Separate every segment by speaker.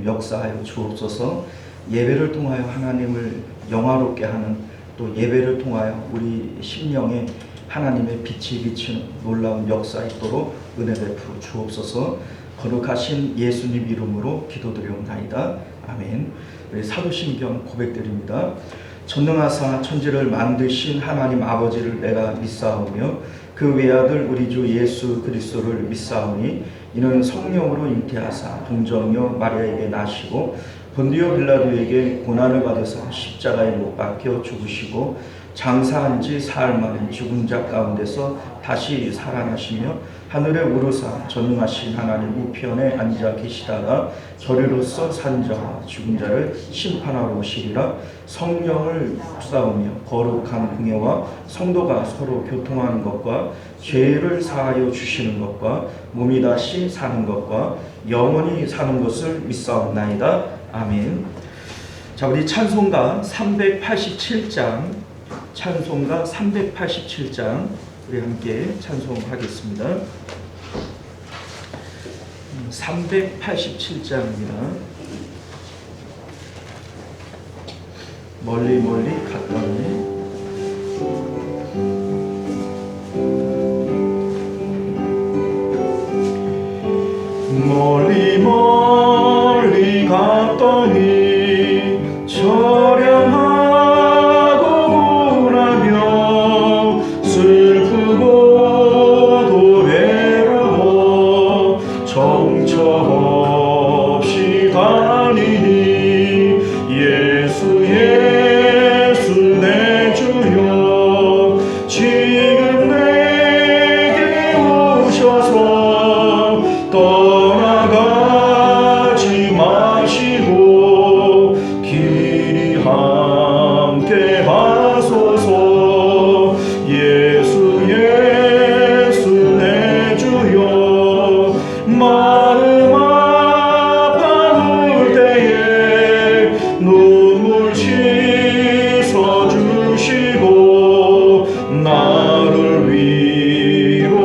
Speaker 1: 좀 역사하여 주옵소서. 예배를 통하여 하나님을 영화롭게 하는, 또 예배를 통하여 우리 심령에 하나님의 빛이 비치는 놀라운 역사 있도록 은혜 베풀어 주옵소서. 거룩하신 예수님 이름으로 기도드리옵나이다. 아멘. 우리 사도신경 고백드립니다. 전능하사 천지를 만드신 하나님 아버지를 내가 믿사오며 그 외아들 우리 주 예수 그리스도를 믿사오니 이는 성령으로 잉태하사 동정녀 마리아에게 나시고 본디오 빌라도에게 고난을 받으사 십자가에 못 박혀 죽으시고 장사한 지 사흘 만에 죽은 자 가운데서 다시 살아나시며 하늘에 오르사 전능하신 하나님 우편에 앉아 계시다가 저리로서 산 자와 죽은 자를 심판하러 오시리라. 성령을 쌓으며 거룩한 공예와 성도가 서로 교통하는 것과 죄를 사하여 주시는 것과 몸이 다시 사는 것과 영원히 사는 것을 믿사옵나이다. 아멘. 자, 우리 찬송가 387장, 찬송가 387장 우리 함께 찬송하겠습니다. 387장입니다. 멀리 멀리 가까이 멀리 멀리 갔더니 처량하고 우울하며 슬프고도 외로워 정처 없이 다니니 예수 예수 내 주여 지금 내게 오셔서 떠나가지 마시고 길이 함께 하소서. 예수 예수 내 주여 마음 아파올 때에 눈물 씻어주시고 나를 위로하소서.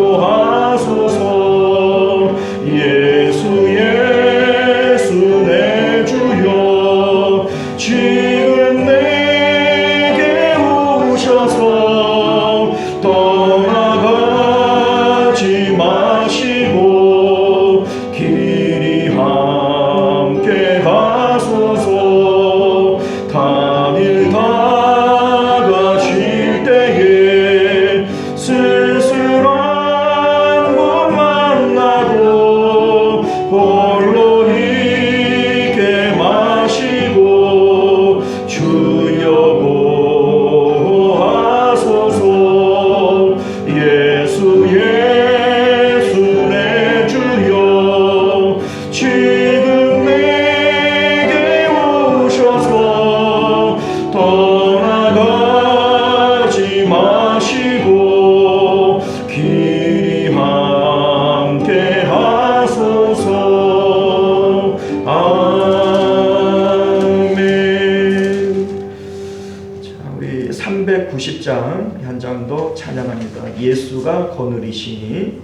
Speaker 1: 예수 예수 내 주여 지금 내게 오셔서 떠나가지 마시고 길이 함께 가소서. 다닐 다가실 때에 쓸쓸한 분 만나도 홀로 있게 마시고 주여 보하소서. 예수 예수 내 주여 지금 내게 오셔서 떠나가지 마시고 길이 함께 하소서. 아멘. 자, 우리 390장 한 장도 찬양합니다. 예수가 거느리시니.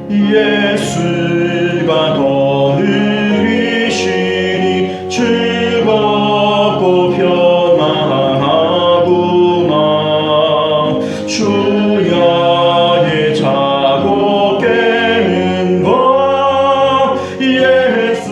Speaker 1: 예수가 거느리시니 즐겁고 편안하구나. 주야의 자고 깨는 것 예수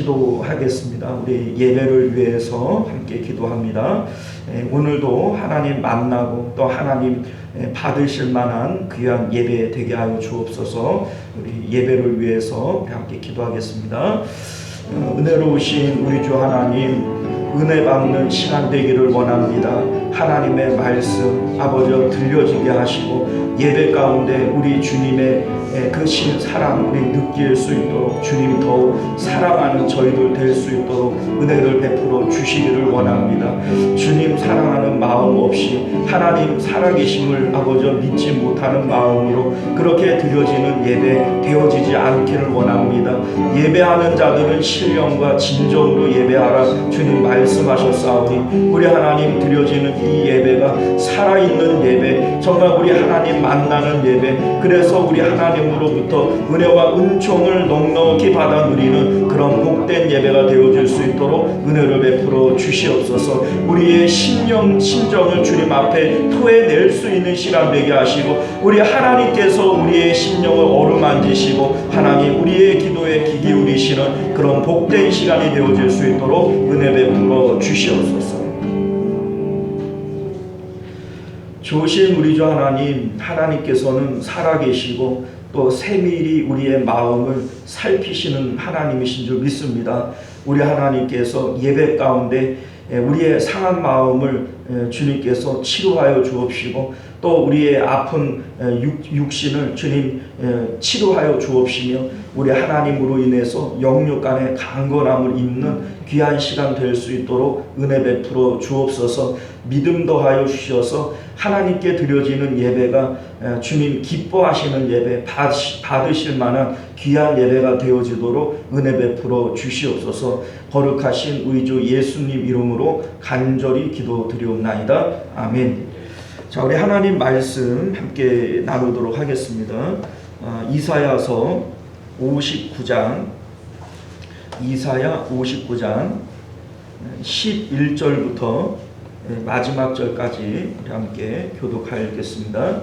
Speaker 1: 기도하겠습니다. 우리 예배를 위해서 함께 기도합니다. 오늘도 하나님 만나고 또 하나님 받으실 만한 귀한 예배 되게 하여 주옵소서. 우리 예배를 위해서 함께 기도하겠습니다. 은혜로우신 우리 주 하나님, 은혜 받는 시간 되기를 원합니다. 하나님의 말씀 아버지 들려지게 하시고 예배 가운데 우리 주님의 그 신 사랑 우리 느낄 수 있도록, 주님 더욱 사랑하는 저희들 될 수 있도록 은혜를 베풀어 주시기를 원합니다. 주님 사랑하는 마음 없이 하나님 살아계심을 아버지 믿지 못하는 마음으로 그렇게 드려지는 예배 되어지지 않기를 원합니다. 예배하는 자들은 신령과 진정으로 예배하라 주님 말씀하셨사오니 우리 하나님 드려지는 이 예배가 살아있는 예배, 정말 우리 하나님 만나는 예배, 그래서 우리 하나님으로부터 은혜와 은총을 넉넉히 받아 누리는 그런 복된 예배가 되어질 수 있도록 은혜를 베풀어 주시옵소서. 우리의 심정을 주님 앞에 토해낼 수 있는 시간 되게 하시고 우리 하나님께서 우리의 심령을 어루만지시고 하나님 우리의 기도에 귀 기울이시는 그런 복된 시간이 되어질 수 있도록 은혜 베풀어 주시옵소서. 좋으신 우리 주 하나님, 하나님께서는 살아계시고 또 세밀히 우리의 마음을 살피시는 하나님이신 줄 믿습니다. 우리 하나님께서 예배 가운데 우리의 상한 마음을 주님께서 치료하여 주옵시고 또 우리의 아픈 육신을 주님 치료하여 주옵시며 우리 하나님으로 인해서 영육 안에 강건함을 입는 귀한 시간 될 수 있도록 은혜 베풀어 주옵소서. 믿음 더하여 주셔서 하나님께 드려지는 예배가 주님 기뻐하시는 예배, 받으실 만한 귀한 예배가 되어지도록 은혜 베풀어 주시옵소서. 거룩하신 우리 주 예수님 이름으로 간절히 기도드리옵나이다. 아멘. 자, 우리 하나님 말씀 함께 나누도록 하겠습니다. 이사야 59장 11절부터 마지막 절까지 우리 함께 교독하겠습니다.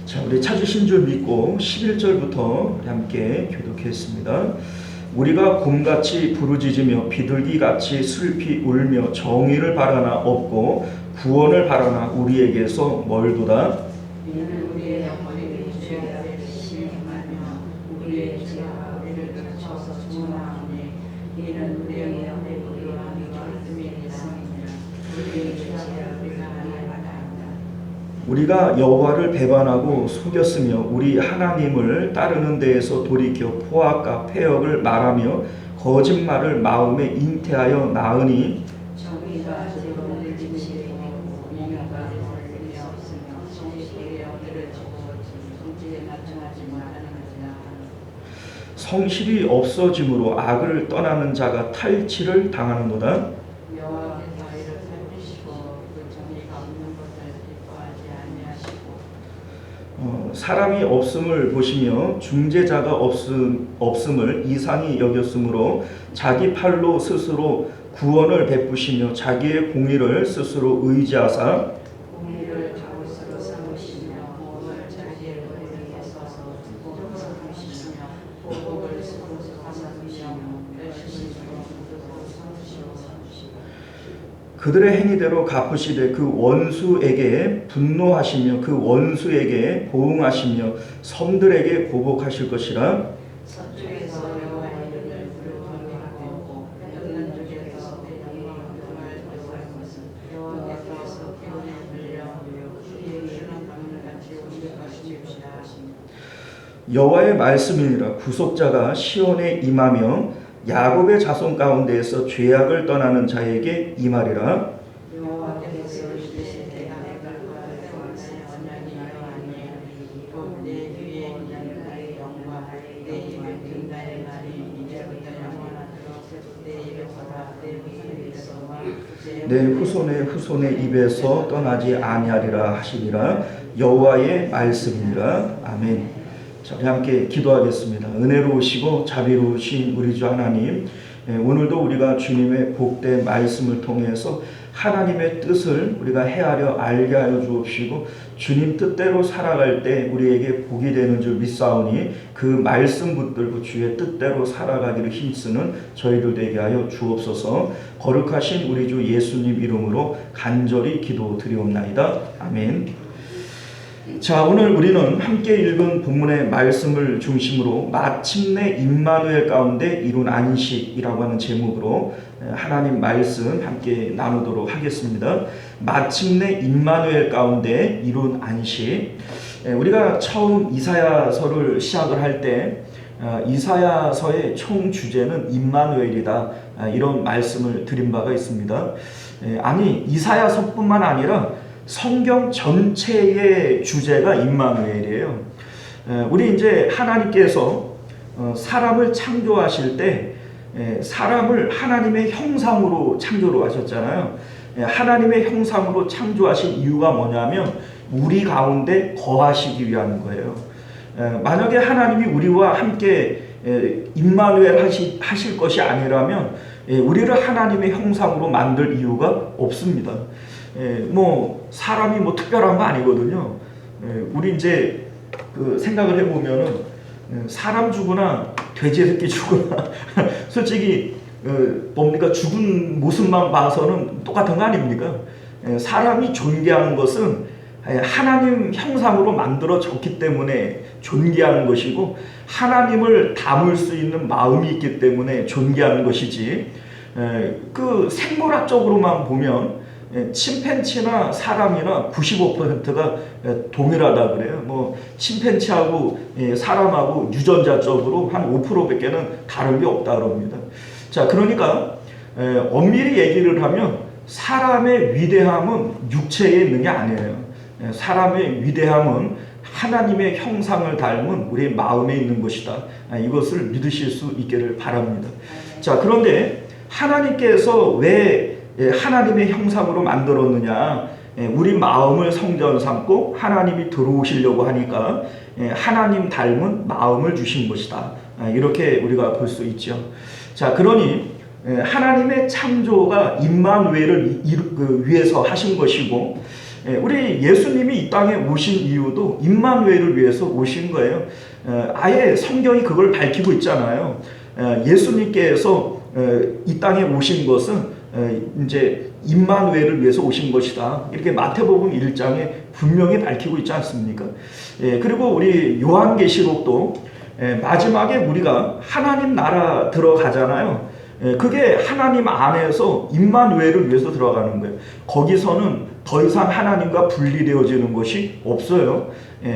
Speaker 1: 자, 우리 찾으신 줄 믿고 11절부터 우리 함께 교독했습니다. 우리가 곰같이 부르짖으며 비둘기같이 슬피 울며 정의를 바라나 없고 구원을 바라나 우리에게서 멀도다.
Speaker 2: 이는 우리의 영혼이 주의 앞에 신임하며 우리의 지혜가 우리를 그쳐서 주문하오니 이는 우리의 영혼이 우리와 믿음이 대상이니라. 우리의 지혜를 우리가 아니하나이다.
Speaker 1: 우리가 여호와를 배반하고 속였으며 우리 하나님을 따르는 데에서 돌이켜 포악과 패역을 말하며 거짓말을 마음에 잉태하여 낳으니
Speaker 2: 정의가 제공을 진실이고 공의가 권리 없으며 성실의 어디를 주고 성질에 맞춰하지 말하는지라.
Speaker 1: 성실이 없어짐으로 악을 떠나는 자가 탈취를 당하는도다.
Speaker 2: 여호와께서 이를 살피시고 그 정의가 없는 것을 기뻐하지 아니하시고
Speaker 1: 사람이 없음을 보시며 중재자가 없음을 이상히 여겼으므로 자기 팔로 스스로 구원을 베푸시며 자기의 공의를 스스로 의지하사
Speaker 2: 공의를 자옷으로 삼으시며 몸을 자기의 머리에 써서 복을 삼으시며 보복을 스스로 삼으시며 멸시심으로 삼으시고
Speaker 1: 그들의 행위대로 갚으시되 그 원수에게 분노하시며 그 원수에게 보응하시며 섬들에게 보복하실 것이라.
Speaker 2: 서쪽에서 여호와의 이름을 부르짖고 뜯는 쪽에서 영광을 도할 것은 여호와께서 기운에 들려 그의 주는 강물같이 우리가 주십시다 하십니다.
Speaker 1: 여호와의 말씀이니라. 구속자가 시온에 임하며 야곱의 자손 가운데에서 죄악을 떠나는 자에게 임하리라.
Speaker 2: 여호와께서 이르시되 내가 그의 언약이 아니하니 곧 내 뒤에 있는 나의 영광 내 입에 든 나의 말이 이제부터 영원하도록 내 입에서와 내
Speaker 1: 후손의 입에서 떠나지 아니하리라 하시니라. 여호와의 말씀이니라. 아멘. 자, 우리 함께 기도하겠습니다. 은혜로우시고 자비로우신 우리 주 하나님, 오늘도 우리가 주님의 복된 말씀을 통해서 하나님의 뜻을 우리가 헤아려 알게 하여 주옵시고 주님 뜻대로 살아갈 때 우리에게 복이 되는 줄 믿사오니 그 말씀 붙들고 주의 뜻대로 살아가기를 힘쓰는 저희들 되게 하여 주옵소서. 거룩하신 우리 주 예수님 이름으로 간절히 기도드리옵나이다. 아멘. 자, 오늘 우리는 함께 읽은 본문의 말씀을 중심으로 마침내 임마누엘 가운데 이룬 안식이라고 하는 제목으로 하나님 말씀 함께 나누도록 하겠습니다. 마침내 임마누엘 가운데 이룬 안식. 우리가 처음 이사야서를 시작을 할 때 이사야서의 총 주제는 임마누엘이다, 이런 말씀을 드린 바가 있습니다. 아니, 이사야서뿐만 아니라 성경 전체의 주제가 임마누엘이에요. 우리 이제 하나님께서 사람을 창조하실 때 사람을 하나님의 형상으로 창조를 하셨잖아요. 하나님의 형상으로 창조하신 이유가 뭐냐면 우리 가운데 거하시기 위한 거예요. 만약에 하나님이 우리와 함께 임마누엘 하실 것이 아니라면 우리를 하나님의 형상으로 만들 이유가 없습니다. 뭐 사람이 뭐 특별한 거 아니거든요. 우리 이제 그 생각을 해보면은 사람 죽으나 돼지 새끼 죽으나 솔직히 뭡니까, 죽은 모습만 봐서는 똑같은 거 아닙니까? 사람이 존귀한 것은 하나님 형상으로 만들어졌기 때문에 존귀한 것이고 하나님을 담을 수 있는 마음이 있기 때문에 존귀한 것이지, 그 생물학적으로만 보면 침팬지나 사람이나 95%가 동일하다 그래요. 뭐 침팬지하고 사람하고 유전자적으로 한 5%밖에는 다른 게 없다 그럽니다. 자, 그러니까 엄밀히 얘기를 하면 사람의 위대함은 육체에 있는 게 아니에요. 사람의 위대함은 하나님의 형상을 닮은 우리의 마음에 있는 것이다. 이것을 믿으실 수 있기를 바랍니다. 자, 그런데 하나님께서 왜 하나님의 형상으로 만들었느냐? 우리 마음을 성전 삼고 하나님이 들어오시려고 하니까 하나님 닮은 마음을 주신 것이다. 이렇게 우리가 볼 수 있죠. 자, 그러니 하나님의 창조가 임마누엘을 위해서 하신 것이고, 우리 예수님이 이 땅에 오신 이유도 임마누엘을 위해서 오신 거예요. 아예 성경이 그걸 밝히고 있잖아요. 예수님께서 이 땅에 오신 것은 이제 임마누엘을 위해서 오신 것이다. 이렇게 마태복음 1장에 분명히 밝히고 있지 않습니까? 그리고 우리 요한계시록도 마지막에 우리가 하나님 나라 들어가잖아요. 그게 하나님 안에서 임마누엘을 위해서 들어가는 거예요. 거기서는 더 이상 하나님과 분리되어지는 것이 없어요.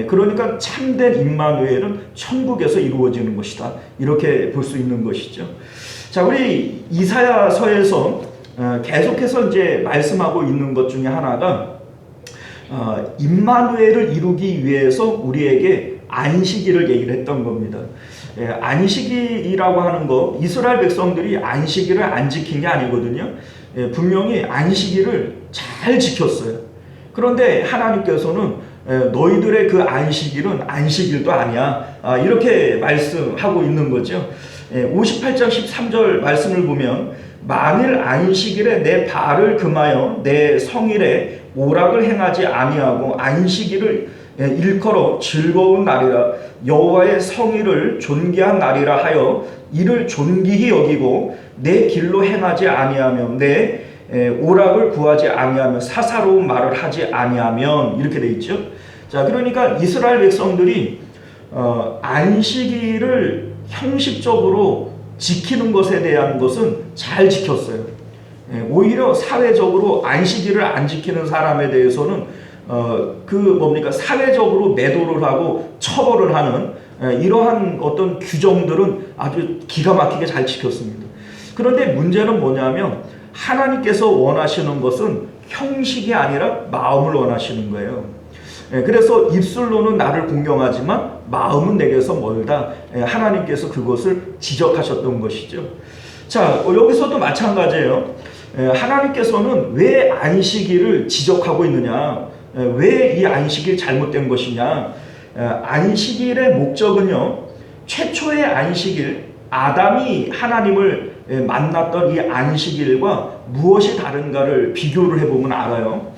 Speaker 1: 그러니까 참된 임마누엘은 천국에서 이루어지는 것이다. 이렇게 볼 수 있는 것이죠. 자, 우리 이사야서에서 계속해서 이제 말씀하고 있는 것 중에 하나가 임마누엘을 이루기 위해서 우리에게 안식일을 얘기를 했던 겁니다. 안식일이라고 하는 거, 이스라엘 백성들이 안식일을 안 지킨 게 아니거든요. 분명히 안식일을 잘 지켰어요. 그런데 하나님께서는 너희들의 그 안식일은 안식일도 아니야, 이렇게 말씀하고 있는 거죠. 58장 13절 말씀을 보면 만일 안식일에 내 발을 금하여 내 성일에 오락을 행하지 아니하고 안식일을 일컬어 즐거운 날이라 여호와의 성일을 존귀한 날이라 하여 이를 존귀히 여기고 내 길로 행하지 아니하면 내 오락을 구하지 아니하면 사사로운 말을 하지 아니하면, 이렇게 돼 있죠. 자, 그러니까 이스라엘 백성들이 안식일을 형식적으로 지키는 것에 대한 것은 잘 지켰어요. 오히려 사회적으로 안식일을 안 지키는 사람에 대해서는 사회적으로 매도를 하고 처벌을 하는 이러한 어떤 규정들은 아주 기가 막히게 잘 지켰습니다. 그런데 문제는 뭐냐면 하나님께서 원하시는 것은 형식이 아니라 마음을 원하시는 거예요. 그래서 입술로는 나를 공경하지만 마음은 내게서 멀다. 하나님께서 그것을 지적하셨던 것이죠. 자, 여기서도 마찬가지예요. 하나님께서는 왜 안식일을 지적하고 있느냐? 왜 이 안식일이 잘못된 것이냐? 안식일의 목적은요, 최초의 안식일, 아담이 하나님을 만났던 이 안식일과 무엇이 다른가를 비교를 해보면 알아요.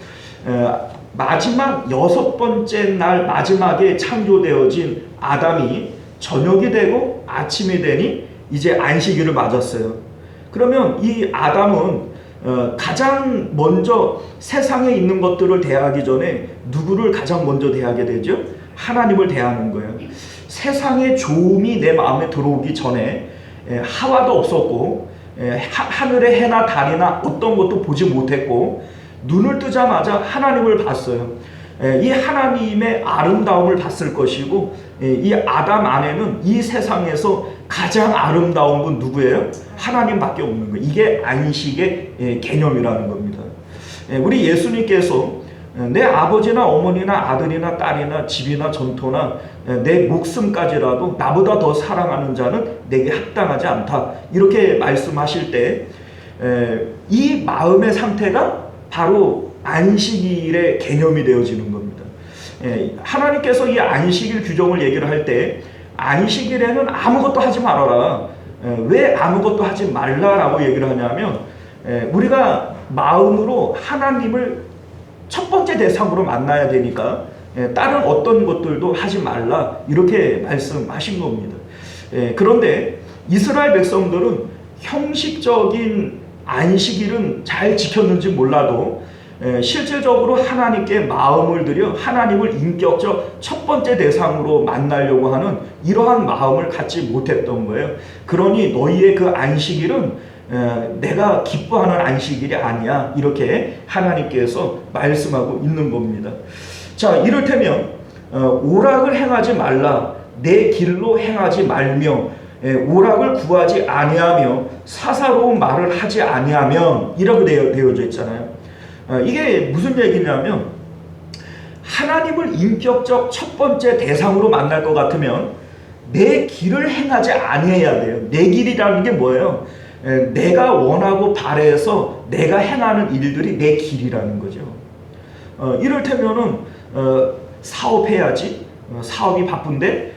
Speaker 1: 마지막 6번째 날 마지막에 창조되어진 아담이 저녁이 되고 아침이 되니 이제 안식일을 맞았어요. 그러면 이 아담은 가장 먼저 세상에 있는 것들을 대하기 전에 누구를 가장 먼저 대하게 되죠? 하나님을 대하는 거예요. 세상의 좋음이 내 마음에 들어오기 전에 하와도 없었고 하늘의 해나 달이나 어떤 것도 보지 못했고 눈을 뜨자마자 하나님을 봤어요. 이 하나님의 아름다움을 봤을 것이고 이 아담 안에는 이 세상에서 가장 아름다운 분 누구예요? 하나님밖에 없는 거예요. 이게 안식의 개념이라는 겁니다. 우리 예수님께서 내 아버지나 어머니나 아들이나 딸이나 집이나 전토나 내 목숨까지라도 나보다 더 사랑하는 자는 내게 합당하지 않다, 이렇게 말씀하실 때 이 마음의 상태가 바로 안식일의 개념이 되어지는 겁니다. 하나님께서 이 안식일 규정을 얘기를 할 때 안식일에는 아무것도 하지 말아라. 왜 아무것도 하지 말라라고 얘기를 하냐면 우리가 마음으로 하나님을 첫 번째 대상으로 만나야 되니까 다른 어떤 것들도 하지 말라, 이렇게 말씀하신 겁니다. 그런데 이스라엘 백성들은 형식적인 안식일은 잘 지켰는지 몰라도 실질적으로 하나님께 마음을 들여 하나님을 인격적 첫 번째 대상으로 만나려고 하는 이러한 마음을 갖지 못했던 거예요. 그러니 너희의 그 안식일은 내가 기뻐하는 안식일이 아니야, 이렇게 하나님께서 말씀하고 있는 겁니다. 자, 이를테면 오락을 행하지 말라, 내 길로 행하지 말며 오락을 구하지 아니하며 사사로운 말을 하지 아니하면, 이렇게 되어져 있잖아요. 이게 무슨 얘기냐면 하나님을 인격적 첫 번째 대상으로 만날 것 같으면 내 길을 행하지 아니해야 돼요. 내 길이라는 게 뭐예요? 내가 원하고 바래서 내가 행하는 일들이 내 길이라는 거죠. 이를테면은 사업해야지, 사업이 바쁜데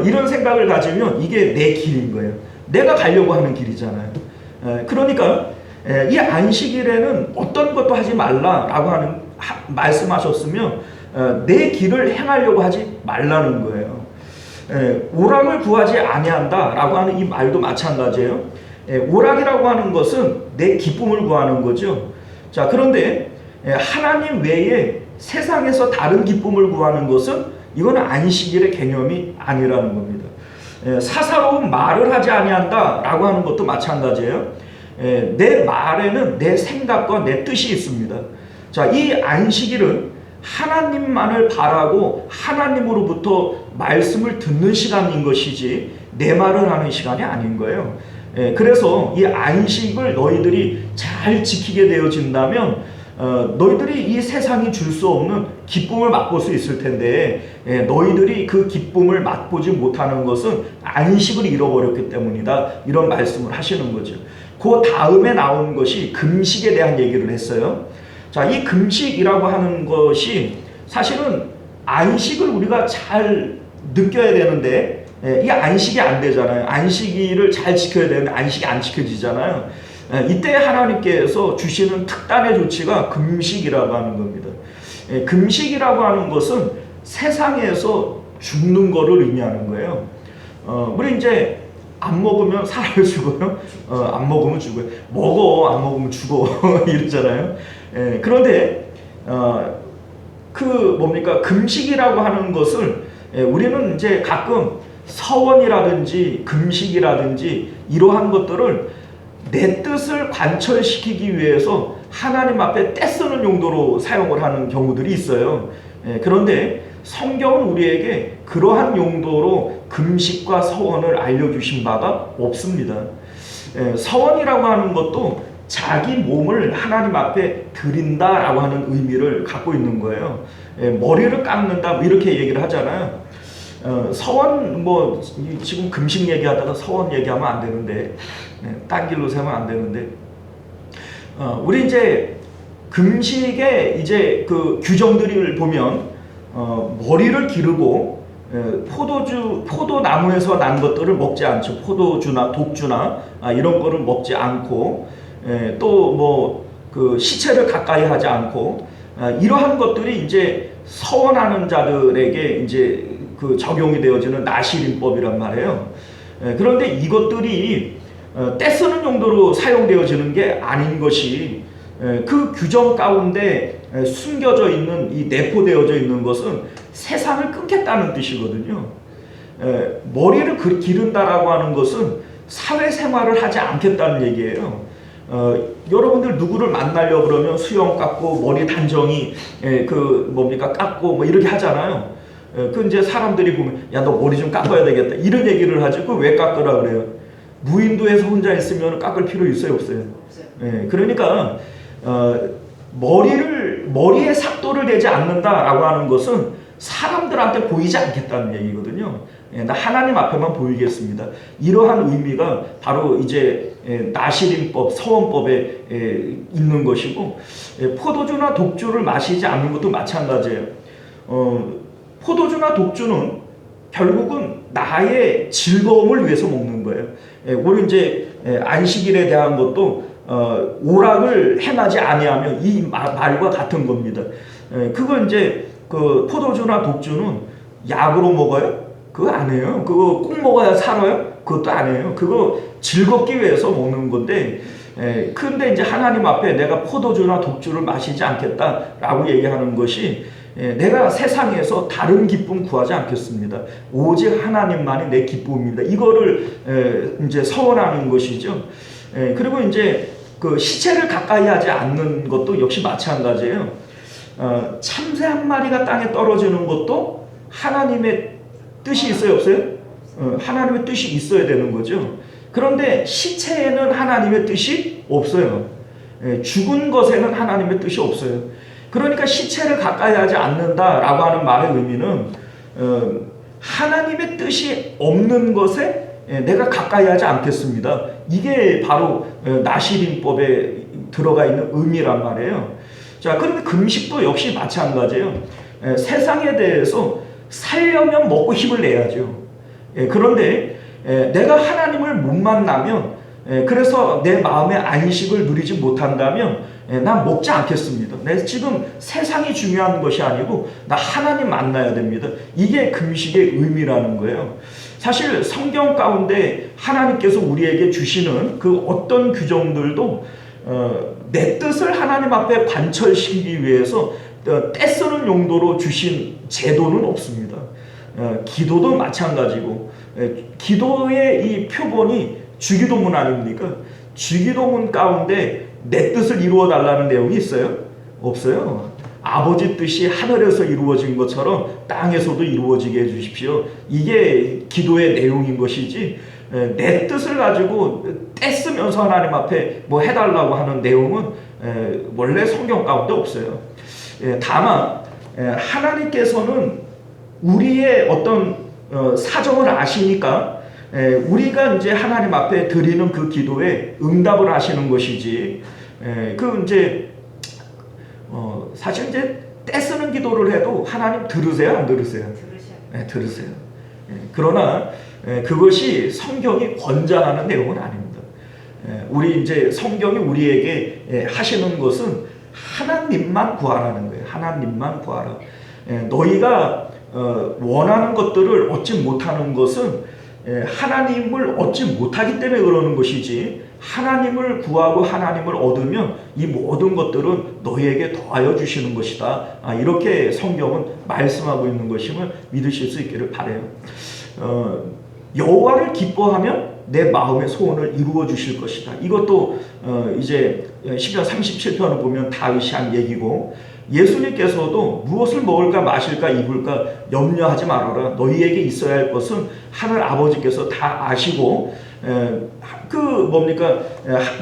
Speaker 1: 이런 생각을 가지면 이게 내 길인 거예요. 내가 가려고 하는 길이잖아요. 그러니까 이 안식일에는 어떤 것도 하지 말라라고 하는 말씀하셨으면 내 길을 행하려고 하지 말라는 거예요. 오락을 구하지 아니한다라고 하는 이 말도 마찬가지예요. 오락이라고 하는 것은 내 기쁨을 구하는 거죠. 자, 그런데 하나님 외에 세상에서 다른 기쁨을 구하는 것은 이거는 안식일의 개념이 아니라는 겁니다. 사사로운 말을 하지 아니한다라고 하는 것도 마찬가지예요. 내 말에는 내 생각과 내 뜻이 있습니다. 자, 이 안식일은 하나님만을 바라고 하나님으로부터 말씀을 듣는 시간인 것이지 내 말을 하는 시간이 아닌 거예요. 그래서 이 안식을 너희들이 잘 지키게 되어진다면 너희들이 이 세상이 줄 수 없는 기쁨을 맛볼 수 있을 텐데 너희들이 그 기쁨을 맛보지 못하는 것은 안식을 잃어버렸기 때문이다, 이런 말씀을 하시는 거죠. 그 다음에 나온 것이 금식에 대한 얘기를 했어요. 자, 이 금식이라고 하는 것이 사실은 안식을 우리가 잘 느껴야 되는데 이 안식이 안 되잖아요. 안식일을 잘 지켜야 되는데 안식이 안 지켜지잖아요. 이때 하나님께서 주시는 특단의 조치가 금식이라고 하는 겁니다. 금식이라고 하는 것은 세상에서 죽는 거를 의미하는 거예요. 우리 이제 안 먹으면 살아요, 죽어요? 안 먹으면 죽어요. 먹어, 안 먹으면 죽어 이러잖아요. 그런데 금식이라고 하는 것을 우리는 이제 가끔 서원이라든지 금식이라든지 이러한 것들을 내 뜻을 관철시키기 위해서 하나님 앞에 떼쓰는 용도로 사용을 하는 경우들이 있어요. 그런데 성경은 우리에게 그러한 용도로 금식과 서원을 알려주신 바가 없습니다. 서원이라고 하는 것도 자기 몸을 하나님 앞에 드린다라고 하는 의미를 갖고 있는 거예요. 머리를 깎는다 뭐 이렇게 얘기를 하잖아요. 서원 뭐 지금 금식 얘기하다가 서원 얘기하면 안 되는데, 딴 길로 세면 안 되는데, 우리 이제 금식의 이제 그 규정들을 보면 머리를 기르고 포도나무에서 난 것들을 먹지 않죠. 포도주나 독주나 이런 거를 먹지 않고 또 뭐 그 시체를 가까이 하지 않고 이러한 것들이 이제 서원하는 자들에게 이제 그 적용이 되어지는 나시린법이란 말이에요. 그런데 이것들이 떼쓰는 용도로 사용되어지는 게 아닌 것이 그 규정 가운데 숨겨져 있는 이 내포되어져 있는 것은 세상을 끊겠다는 뜻이거든요. 머리를 기른다라고 하는 것은 사회생활을 하지 않겠다는 얘기예요. 여러분들 누구를 만나려고 그러면 수염 깎고 머리 단정히 그 뭡니까 깎고 뭐 이렇게 하잖아요. 그 이제 사람들이 보면 야 너 머리 좀 깎아야 되겠다 이런 얘기를 하죠. 그 왜 깎으라 그래요? 무인도에서 혼자 있으면 깎을 필요 있어요 없어요? 그러니까 머리에 삭도를 내지 않는다라고 하는 것은 사람들한테 보이지 않겠다는 얘기거든요. 나 하나님 앞에만 보이겠습니다. 이러한 의미가 바로 이제 나시린법, 서원법에 있는 것이고 포도주나 독주를 마시지 않는 것도 마찬가지예요. 포도주나 독주는 결국은 나의 즐거움을 위해서 먹는 거예요. 우리 이제 안식일에 대한 것도 오락을 행하지 아니하면 이 말과 같은 겁니다. 그거 이제 그 포도주나 독주는 약으로 먹어요? 그거 아니에요. 그거 꼭 먹어야 살아요? 그것도 아니에요. 그거 즐겁기 위해서 먹는 건데, 근데 이제 하나님 앞에 내가 포도주나 독주를 마시지 않겠다라고 얘기하는 것이 내가 세상에서 다른 기쁨 구하지 않겠습니다. 오직 하나님만이 내 기쁨입니다. 이거를 이제 서원하는 것이죠. 그리고 이제 그 시체를 가까이 하지 않는 것도 역시 마찬가지예요. 참새 한 마리가 땅에 떨어지는 것도 하나님의 뜻이 있어요, 없어요? 하나님의 뜻이 있어야 되는 거죠. 그런데 시체에는 하나님의 뜻이 없어요. 죽은 것에는 하나님의 뜻이 없어요. 그러니까 시체를 가까이 하지 않는다라고 하는 말의 의미는 하나님의 뜻이 없는 것에 내가 가까이 하지 않겠습니다. 이게 바로 나시린법에 들어가 있는 의미란 말이에요. 자, 그런데 금식도 역시 마찬가지예요. 세상에 대해서 살려면 먹고 힘을 내야죠. 그런데 내가 하나님을 못 만나면 그래서 내 마음의 안식을 누리지 못한다면 난 먹지 않겠습니다. 내 지금 세상이 중요한 것이 아니고 나 하나님 만나야 됩니다. 이게 금식의 의미라는 거예요. 사실 성경 가운데 하나님께서 우리에게 주시는 그 어떤 규정들도 내 뜻을 하나님 앞에 관철시키기 위해서 떼쓰는 용도로 주신 제도는 없습니다. 기도도 마찬가지고 기도의 이 표본이 주기도문 아닙니까? 주기도문 가운데 내 뜻을 이루어 달라는 내용이 있어요? 없어요. 아버지 뜻이 하늘에서 이루어진 것처럼 땅에서도 이루어지게 해주십시오. 이게 기도의 내용인 것이지 내 뜻을 가지고 떼쓰면서 하나님 앞에 뭐 해달라고 하는 내용은 원래 성경 가운데 없어요. 다만 하나님께서는 우리의 어떤 사정을 아시니까 우리가 이제 하나님 앞에 드리는 그 기도에 응답을 하시는 것이지 그 이제 사실 이제 떼쓰는 기도를 해도 하나님 들으세요, 안 들으세요? 들으세요. 그러나 그것이 성경이 권장하는 내용은 아닙니다. 우리 이제 성경이 우리에게 하시는 것은 하나님만 구하라는 거예요. 하나님만 구하라. 너희가 원하는 것들을 얻지 못하는 것은 하나님을 얻지 못하기 때문에 그러는 것이지 하나님을 구하고 하나님을 얻으면 이 모든 것들은 너희에게 더하여 주시는 것이다. 이렇게 성경은 말씀하고 있는 것임을 믿으실 수 있기를 바라요. 여호와를 기뻐하면 내 마음의 소원을 이루어 주실 것이다. 이것도 이제 시편 37편을 보면 다윗이 한 얘기고 예수님께서도 무엇을 먹을까 마실까 입을까 염려하지 말아라. 너희에게 있어야 할 것은 하늘 아버지께서 다 아시고 그 뭡니까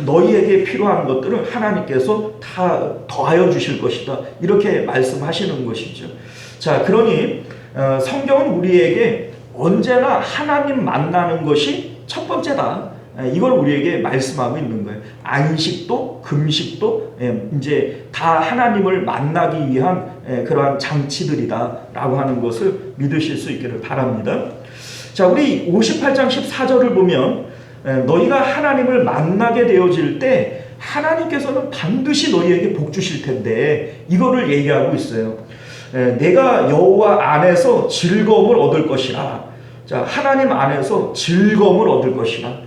Speaker 1: 너희에게 필요한 것들은 하나님께서 다 더하여 주실 것이다. 이렇게 말씀하시는 것이죠. 자, 그러니 성경은 우리에게 언제나 하나님 만나는 것이 첫 번째다. 이걸 우리에게 말씀하고 있는 거예요. 안식도 금식도 이제 다 하나님을 만나기 위한 그러한 장치들이다라고 하는 것을 믿으실 수 있기를 바랍니다. 자, 우리 58장 14절을 보면 너희가 하나님을 만나게 되어질 때 하나님께서는 반드시 너희에게 복 주실 텐데 이거를 얘기하고 있어요. 내가 여호와 안에서 즐거움을 얻을 것이라. 자, 하나님 안에서 즐거움을 얻을 것이라.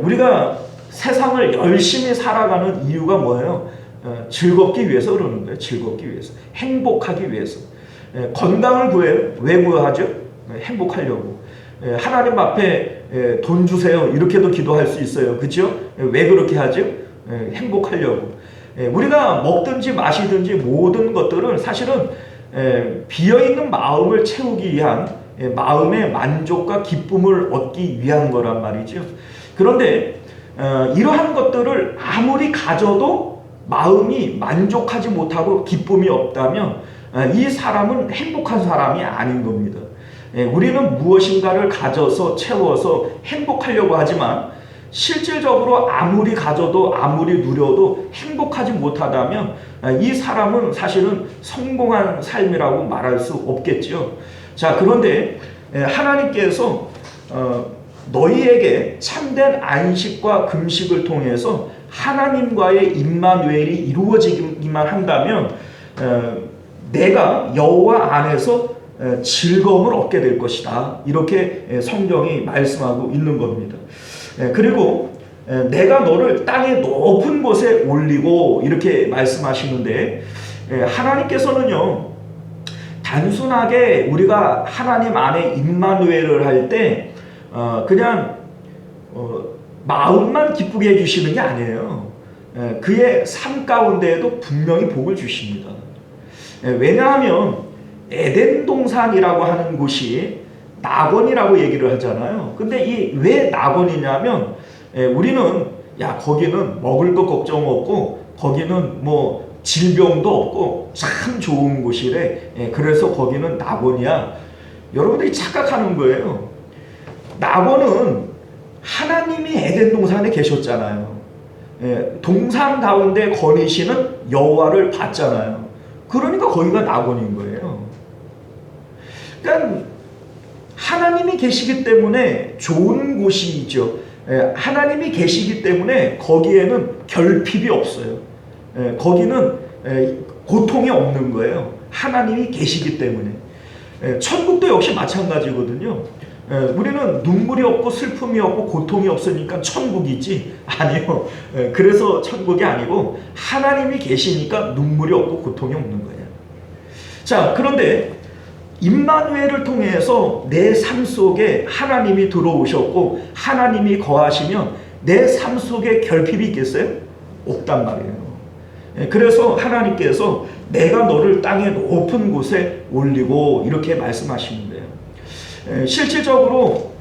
Speaker 1: 우리가 세상을 열심히 살아가는 이유가 뭐예요? 즐겁기 위해서 그러는 거예요. 즐겁기 위해서. 행복하기 위해서. 건강을 구해요. 왜 구하죠? 행복하려고. 하나님 앞에 돈 주세요. 이렇게도 기도할 수 있어요. 그렇죠? 왜 그렇게 하죠? 행복하려고. 우리가 먹든지 마시든지 모든 것들은 사실은 비어있는 마음을 채우기 위한 마음의 만족과 기쁨을 얻기 위한 거란 말이죠. 그런데 이러한 것들을 아무리 가져도 마음이 만족하지 못하고 기쁨이 없다면 이 사람은 행복한 사람이 아닌 겁니다. 우리는 무엇인가를 가져서 채워서 행복하려고 하지만 실질적으로 아무리 가져도 아무리 누려도 행복하지 못하다면 이 사람은 사실은 성공한 삶이라고 말할 수 없겠죠. 자, 그런데 하나님께서 너희에게 참된 안식과 금식을 통해서 하나님과의 임마누엘이 이루어지기만 한다면 내가 여호와 안에서 즐거움을 얻게 될 것이다. 이렇게 성경이 말씀하고 있는 겁니다. 그리고 내가 너를 땅의 높은 곳에 올리고 이렇게 말씀하시는데 하나님께서는요 단순하게 우리가 하나님 안에 임마누엘을 할 때 그냥 마음만 기쁘게 해주시는 게 아니에요. 그의 삶 가운데에도 분명히 복을 주십니다. 왜냐하면 에덴 동산이라고 하는 곳이 낙원이라고 얘기를 하잖아요. 근데 이 왜 낙원이냐면 우리는 야 거기는 먹을 것 걱정 없고 거기는 뭐 질병도 없고 참 좋은 곳이래. 그래서 거기는 낙원이야. 여러분들이 착각하는 거예요. 낙원은 하나님이 에덴 동산에 계셨잖아요. 동산 가운데 거니시는 여호와를 봤잖아요. 그러니까 거기가 낙원인 거예요. 그러니까 하나님이 계시기 때문에 좋은 곳이죠. 하나님이 계시기 때문에 거기에는 결핍이 없어요. 거기는 고통이 없는 거예요. 하나님이 계시기 때문에. 천국도 역시 마찬가지거든요. 우리는 눈물이 없고 슬픔이 없고 고통이 없으니까 천국이지. 아니요. 그래서 천국이 아니고 하나님이 계시니까 눈물이 없고 고통이 없는 거예요. 자, 그런데 임마누엘을 통해서 내 삶 속에 하나님이 들어오셨고 하나님이 거하시면 내 삶 속에 결핍이 있겠어요? 없단 말이에요. 그래서 하나님께서 내가 너를 땅의 높은 곳에 올리고 이렇게 말씀하시는데요. 실질적으로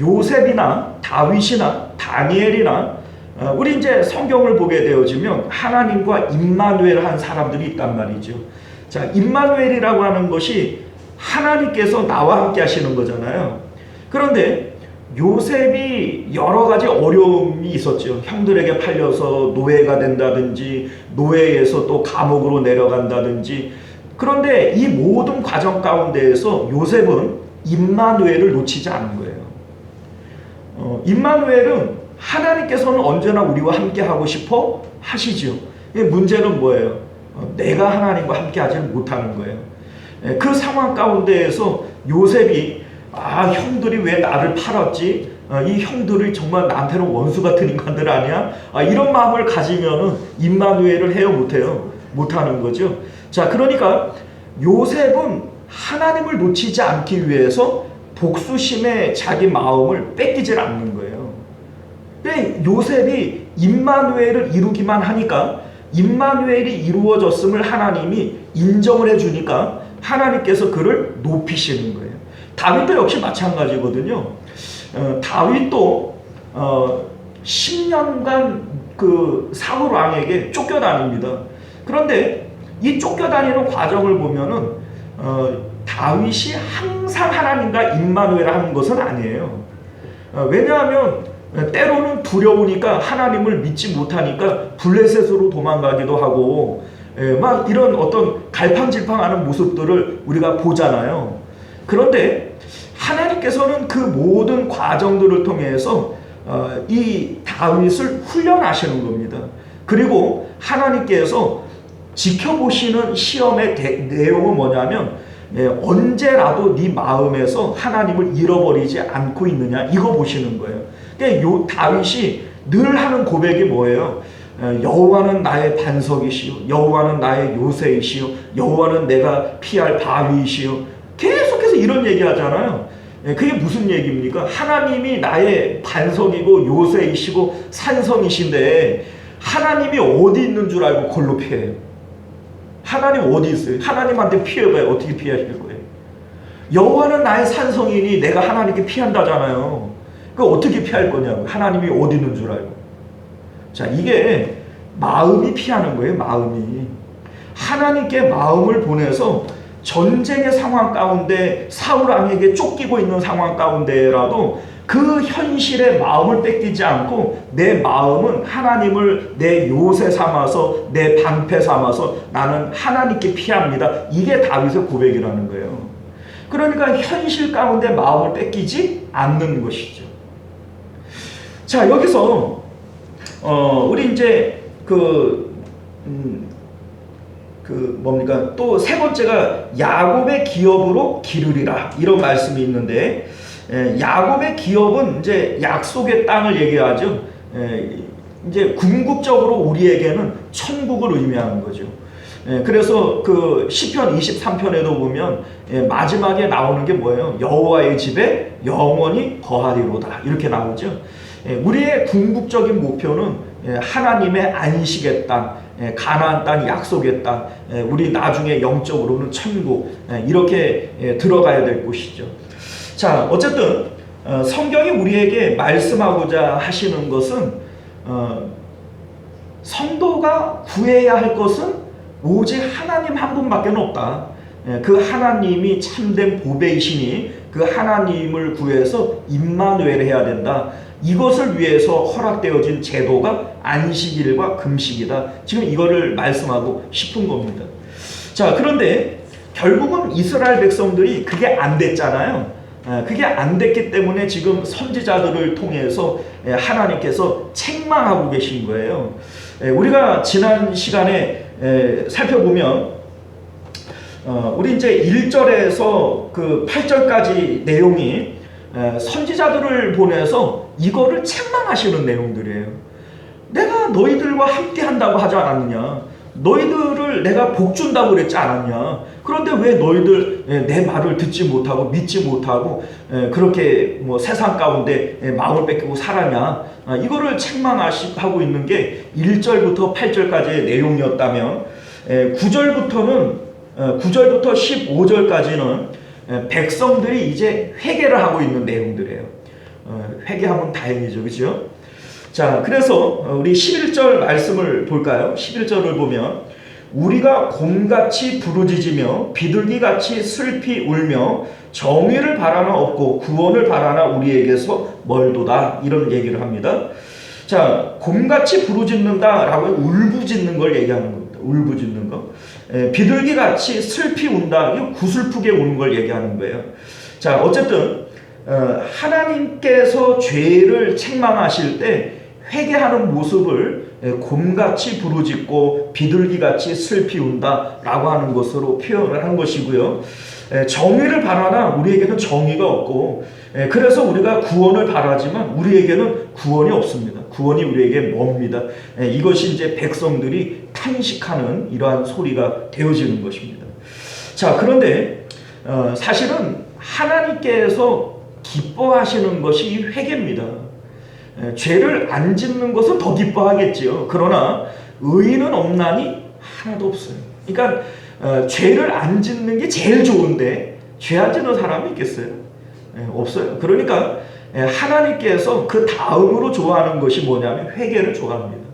Speaker 1: 요셉이나 다윗이나 다니엘이나 우리 이제 성경을 보게 되어지면 하나님과 임마누엘 한 사람들이 있단 말이죠. 자, 임마누엘이라고 하는 것이 하나님께서 나와 함께 하시는 거잖아요. 그런데 요셉이 여러 가지 어려움이 있었죠. 형들에게 팔려서 노예가 된다든지 노예에서 또 감옥으로 내려간다든지. 그런데 이 모든 과정 가운데에서 요셉은 임마누엘을 놓치지 않은 거예요. 임마누엘은 하나님께서는 언제나 우리와 함께 하고 싶어 하시죠. 문제는 뭐예요? 내가 하나님과 함께 하지 못하는 거예요. 그 상황 가운데에서 요셉이 형들이 왜 나를 팔았지? 이 형들이 정말 나한테는 원수 같은 인간들 아니야? 이런 마음을 가지면은 임마누엘을 해요, 못해요? 못하는 거죠. 자, 그러니까 요셉은 하나님을 놓치지 않기 위해서 복수심에 자기 마음을 뺏기질 않는 거예요. 근데 요셉이 임마누엘을 이루기만 하니까 임마누엘이 이루어졌음을 하나님이 인정을 해주니까 하나님께서 그를 높이시는 거예요. 다윗도 역시 마찬가지거든요. 다윗도 10년간 그 사울 왕에게 쫓겨다닙니다. 그런데 이 쫓겨다니는 과정을 보면은 다윗이 항상 하나님과 임마누엘을 하는 것은 아니에요. 왜냐하면
Speaker 3: 때로는 두려우니까 하나님을 믿지 못하니까 블레셋으로 도망가기도 하고 막 이런 어떤 갈팡질팡하는 모습들을 우리가 보잖아요. 그런데 하나님께서는 그 모든 과정들을 통해서 이 다윗을 훈련하시는 겁니다. 그리고 하나님께서 지켜보시는 시험의 내용은 뭐냐면 언제라도 네 마음에서 하나님을 잃어버리지 않고 있느냐 이거 보시는 거예요. 그러니까 요 다윗이 늘 하는 고백이 뭐예요? 여호와는 나의 반석이시요 여호와는 나의 요새이시요 여호와는 내가 피할 바위이시요. 계속해서 이런 얘기 하잖아요. 그게 무슨 얘기입니까? 하나님이 나의 반석이고 요새이시고 산성이신데 하나님이 어디 있는 줄 알고 그걸로 피해요. 하나님 어디 있어요? 하나님한테 피해봐요. 어떻게 피하실 거예요? 여호와는 나의 산성이니 내가 하나님께 피한다잖아요. 그 어떻게 피할 거냐고. 하나님이 어디 있는 줄 알고. 자, 이게 마음이 피하는 거예요. 마음이. 하나님께 마음을 보내서 전쟁의 상황 가운데 사울 왕에게 쫓기고 있는 상황 가운데라도 그 현실에 마음을 뺏기지 않고 내 마음은 하나님을 내 요새 삼아서 내 방패 삼아서 나는 하나님께 피합니다. 이게 다윗의 고백이라는 거예요. 그러니까 현실 가운데 마음을 뺏기지 않는 것이죠. 자, 여기서 우리 이제 뭡니까? 또 세 번째가 야곱의 기업으로 기르리라 이런 말씀이 있는데 야곱의 기업은 이제 약속의 땅을 얘기하죠. 이제 궁극적으로 우리에게는 천국을 의미하는 거죠. 그래서 그 시편 23편에도 보면 마지막에 나오는 게 뭐예요? 여호와의 집에 영원히 거하리로다 이렇게 나오죠. 우리의 궁극적인 목표는 하나님의 안식의 땅, 가나안 땅, 약속의 땅, 우리 나중에 영적으로는 천국 이렇게 들어가야 될 곳이죠. 자, 어쨌든 성경이 우리에게 말씀하고자 하시는 것은 성도가 구해야 할 것은 오직 하나님 한 분밖에 없다. 그 하나님이 참된 보배이시니 그 하나님을 구해서 임마누엘 해야 된다. 이것을 위해서 허락되어진 제도가 안식일과 금식이다. 지금 이거를 말씀하고 싶은 겁니다. 자, 그런데 결국은 이스라엘 백성들이 그게 안 됐잖아요. 그게 안 됐기 때문에 지금 선지자들을 통해서 하나님께서 책망하고 계신 거예요. 우리가 지난 시간에 살펴보면 우리 이제 1절에서 그 8절까지 내용이 선지자들을 보내서 이거를 책망하시는 내용들이에요. 내가 너희들과 함께 한다고 하지 않았느냐? 너희들을 내가 복 준다고 그랬지 않았냐? 그런데 왜 너희들 내 말을 듣지 못하고 믿지 못하고 그렇게 뭐 세상 가운데 마음을 뺏기고 살았냐? 이거를 책망하고 있는 게 1절부터 8절까지의 내용이었다면 9절부터 15절까지는 백성들이 이제 회개를 하고 있는 내용들이에요. 회개하면 다행이죠, 그렇죠? 자, 그래서 우리 11절 말씀을 볼까요? 11절을 보면 우리가 곰같이 부르짖으며 비둘기같이 슬피 울며 정의를 바라나 없고 구원을 바라나 우리에게서 멀도다 이런 얘기를 합니다. 자, 곰같이 부르짖는다라고 울부짖는 걸 얘기하는 겁니다. 울부짖는 거. 비둘기같이 슬피 운다. 이거 구슬프게 우는 걸 얘기하는 거예요. 자, 어쨌든 하나님께서 죄를 책망하실 때 회개하는 모습을 곰같이 부르짖고 비둘기같이 슬피 운다라고 하는 것으로 표현을 한 것이고요. 정의를 바라나 우리에게는 정의가 없고 그래서 우리가 구원을 바라지만 우리에게는 구원이 없습니다. 구원이 우리에게 멉니다. 이것이 이제 백성들이 탄식하는 이러한 소리가 되어지는 것입니다. 자, 그런데 사실은 하나님께서 기뻐하시는 것이 회개입니다. 죄를 안 짓는 것은 더 기뻐하겠지요. 그러나 의인은 없나니 하나도 없어요. 그러니까 죄를 안 짓는 게 제일 좋은데 죄 안 짓는 사람이 있겠어요? 없어요. 그러니까 하나님께서 그 다음으로 좋아하는 것이 뭐냐면 회개를 좋아합니다.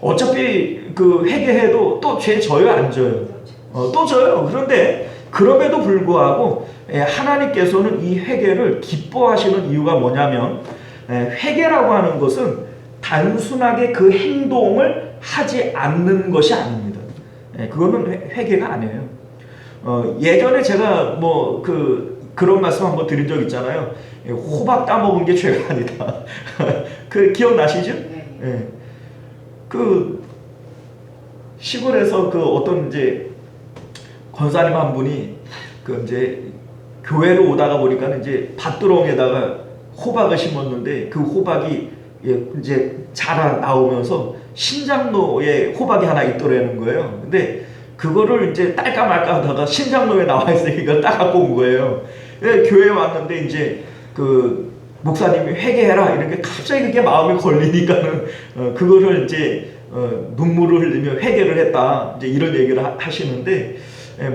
Speaker 3: 어차피 그 회개해도 또 죄 져요, 안 져요? 또 져요. 그런데 그럼에도 불구하고 하나님께서는 이 회개를 기뻐하시는 이유가 뭐냐면 회개라고 하는 것은 단순하게 그 행동을 하지 않는 것이 아닙니다. 그거는 회개가 아니에요. 예전에 제가 그런 말씀 한번 드린 적 있잖아요. 호박 따먹은 게 죄가 아니다. 그 기억나시죠?
Speaker 2: 네.
Speaker 3: 그 시골에서 그 어떤 이제 권사님 한 분이 그 이제 교회로 오다가 보니까 이제 밭두렁에다가 호박을 심었는데 그 호박이 이제 자라 나오면서 신장로에 호박이 하나 있더라는 거예요. 근데 그거를 이제 딸까 말까 하다가 신장로에 나와 있으니까 딱 갖고 온 거예요. 교회에 왔는데 이제 그 목사님이 회개해라 이렇게 갑자기 그게 마음에 걸리니까는 그거를 이제 눈물을 흘리며 회개를 했다 이제 이런 얘기를 하시는데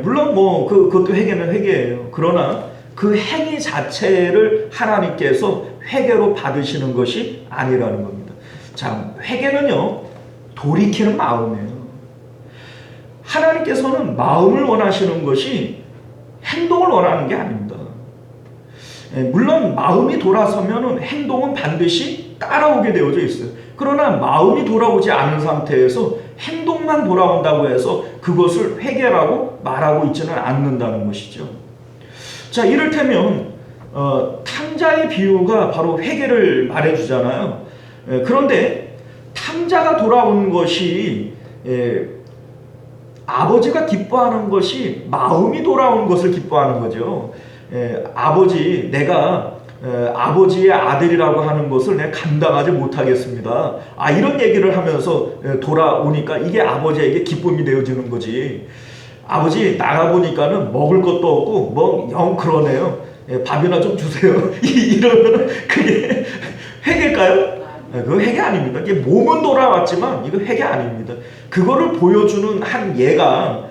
Speaker 3: 물론 그것도 회개는 회개예요. 그러나 그 행위 자체를 하나님께서 회개로 받으시는 것이 아니라는 겁니다. 자, 회개는요 돌이키는 마음이에요. 하나님께서는 마음을 원하시는 것이 행동을 원하는 게 아닙니다. 물론 마음이 돌아서면 행동은 반드시 따라오게 되어져 있어요. 그러나 마음이 돌아오지 않은 상태에서 행동만 돌아온다고 해서 그것을 회개라고 말하고 있지는 않는다는 것이죠. 자, 이를테면 탕자의 비유가 바로 회개를 말해주잖아요. 그런데 탕자가 돌아온 것이 아버지가 기뻐하는 것이 마음이 돌아온 것을 기뻐하는 거죠. 아버지, 내가 아버지의 아들이라고 하는 것을 내가 감당하지 못하겠습니다. 이런 얘기를 하면서 돌아오니까 이게 아버지에게 기쁨이 되어지는 거지. 아버지 나가보니까는 먹을 것도 없고 영 그러네요. 밥이나 좀 주세요. 이러면 그게 회개일까요? 그거 회개 아닙니다. 이게 몸은 돌아왔지만 이거 회개 아닙니다. 그거를 보여주는 한 예가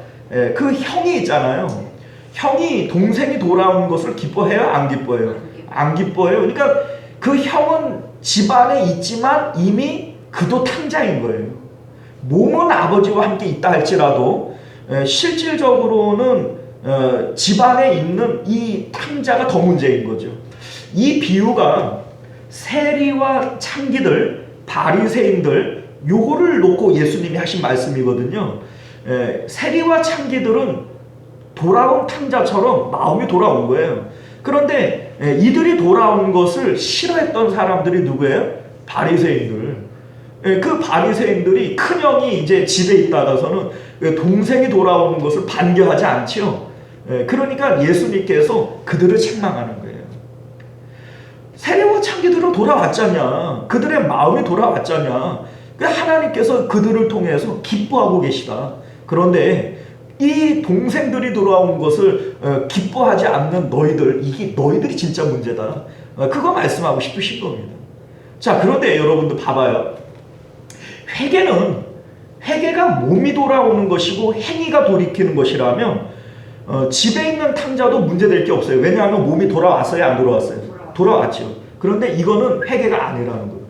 Speaker 3: 그 형이 있잖아요. 형이 동생이 돌아온 것을 기뻐해요? 안 기뻐해요? 안 기뻐해요. 그러니까 그 형은 집안에 있지만 이미 그도 탕자인 거예요. 몸은 아버지와 함께 있다 할지라도 실질적으로는 집안에 있는 이 탕자가 더 문제인 거죠. 이 비유가 세리와 창기들, 바리새인들 요거를 놓고 예수님이 하신 말씀이거든요. 세리와 창기들은 돌아온 탕자처럼 마음이 돌아온 거예요. 그런데 이들이 돌아온 것을 싫어했던 사람들이 누구예요? 바리새인들. 그 바리새인들이 큰형이 이제 집에 있다가서는 동생이 돌아오는 것을 반겨하지 않지요. 그러니까 예수님께서 그들을 책망하는 거예요. 세리와 창기들은 돌아왔잖냐. 그들의 마음이 돌아왔잖냐. 하나님께서 그들을 통해서 기뻐하고 계시다. 그런데 이 동생들이 돌아온 것을 기뻐하지 않는 너희들, 이게 너희들이 진짜 문제다. 그거 말씀하고 싶으신 겁니다. 자, 그런데 여러분들 봐봐요. 회개가 몸이 돌아오는 것이고 행위가 돌이키는 것이라면 집에 있는 탕자도 문제될 게 없어요. 왜냐하면 몸이 돌아왔어요? 안 돌아왔어요? 돌아왔죠. 그런데 이거는 회개가 아니라는 겁니다.